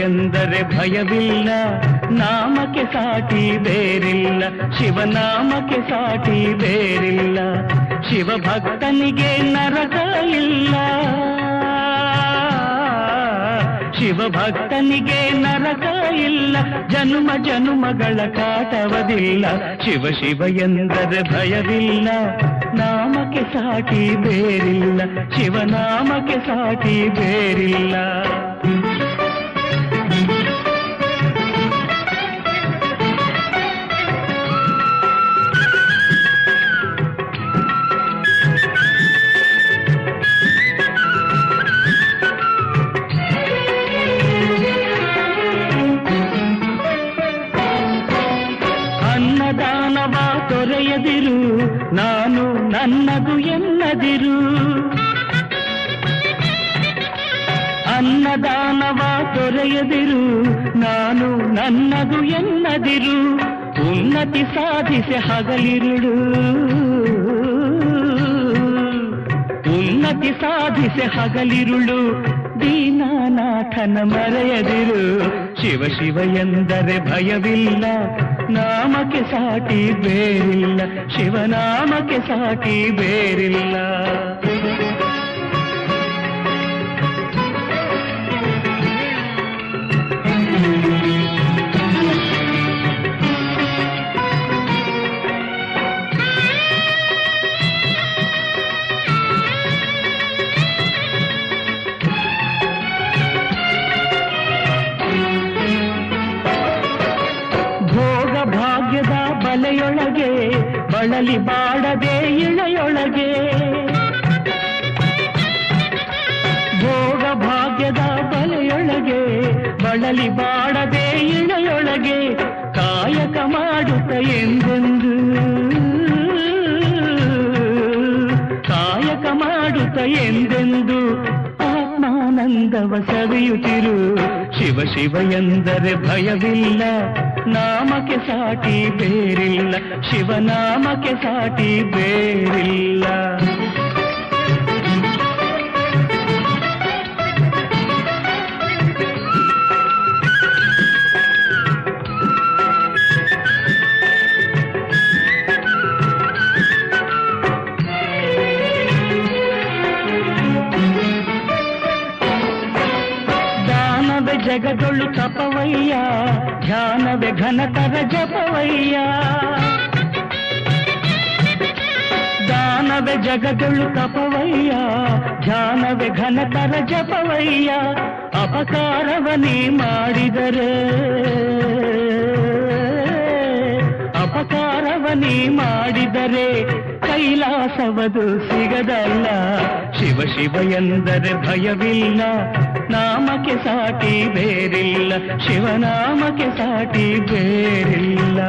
ಎಂದರೆ ಭಯವಿಲ್ಲ, ನಾಮಕ್ಕೆ ಸಾಟಿ ಬೇರಿಲ್ಲ, ಶಿವನಾಮಕ್ಕೆ ಸಾಟಿ ಬೇರಿಲ್ಲ. ಶಿವಭಕ್ತನಿಗೆ ನರಕ ಇಲ್ಲ, ಶಿವಭಕ್ತನಿಗೆ ನರಕ ಇಲ್ಲ, ಜನುಮ ಜನುಮಗಳ ಕಾಟವದಿಲ್ಲ. ಶಿವ ಶಿವ ಎಂದರೆ ಭಯವಿಲ್ಲ, ನಾಮಕ್ಕೆ ಸಾಟಿ ಬೇರಿಲ್ಲ, ಶಿವನಾಮಕ್ಕೆ ಸಾಟಿ ಬೇರಿಲ್ಲ. ಅನ್ನದಾನವ ತೊರೆಯದಿರು, ನಾನು ನನ್ನದು ಎನ್ನದಿರು. ಅನ್ನದಾನವ ತೊರೆಯದಿರು, ನಾನು ನನ್ನದು ಎನ್ನದಿರು. ಉನ್ನತಿ ಸಾಧಿಸಿ ಹಗಲಿರುಳು, ಉನ್ನತಿ ಸಾಧಿಸಿ ಹಗಲಿರುಳು. ದೀನನಾಥನ ಮರೆಯದಿರು, ಶಿವ ಶಿವ ಎಂದರೆ ಭಯವಿಲ್ಲ, ನಾಮಕ್ಕೆ ಸಾಟಿ ಬೇರಿಲ್ಲ, ಶಿವನಾಮಕ್ಕೆ ಸಾಟಿ ಬೇರಿಲ್ಲ. ಭಾಗ್ಯದ ಬಲೆಯೊಳಗೆ ಬಳಲಿ ಬಾಡದೆ ಇಳೆಯೊಳಗೆ, ಭೋಗ ಭಾಗ್ಯದ ಬಲೆಯೊಳಗೆ ಬಳಲಿ ಬಾಡದೆ ಇಳೆಯೊಳಗೆ. ಕಾಯಕ ಮಾಡುತ್ತ ಎಂದೆಂದು, ಕಾಯಕ ಮಾಡುತ್ತ ಎಂದೆಂದು ಆತ್ಮಾನಂದವ ಸವಿಯುತ್ತಿರು. ಶಿವ ಶಿವ ಎಂದರೆ ಭಯವಿಲ್ಲ, ನಾಮಕ್ಕೆ ಸಾಟಿ ಬೇರಿಲ್ಲ, ಶಿವನಾಮಕ್ಕೆ ಸಾಟಿ ಬೇರಿಲ್ಲ. ಜಗದೊಳು ತಪವಯ್ಯ, ಧ್ಯಾನವೇ ಘನತರ ಜಪವಯ್ಯ. ದಾನವೇ ಜಗದೊಳು ತಪವಯ್ಯ, ಧ್ಯಾನವೇ ಘನತರ ಜಪವಯ್ಯ. ಅಪಕಾರವನೇ ಮಾಡಿದರೆ, ಅಪಕಾರವನೇ ಮಾಡಿದರೆ ಕೈಲಾಸವದು ಸಿಗದಲ್ಲ. ಶಿವ ಶಿವ ಎಂದರೆ ಭಯವಿಲ್ಲ, ನಾಮಕ್ಕೆ ಸಾಟಿ ಬೇರಿಲ್ಲ, ಶಿವನಾಮಕ್ಕೆ ಸಾಟಿ ಬೇರಿಲ್ಲ.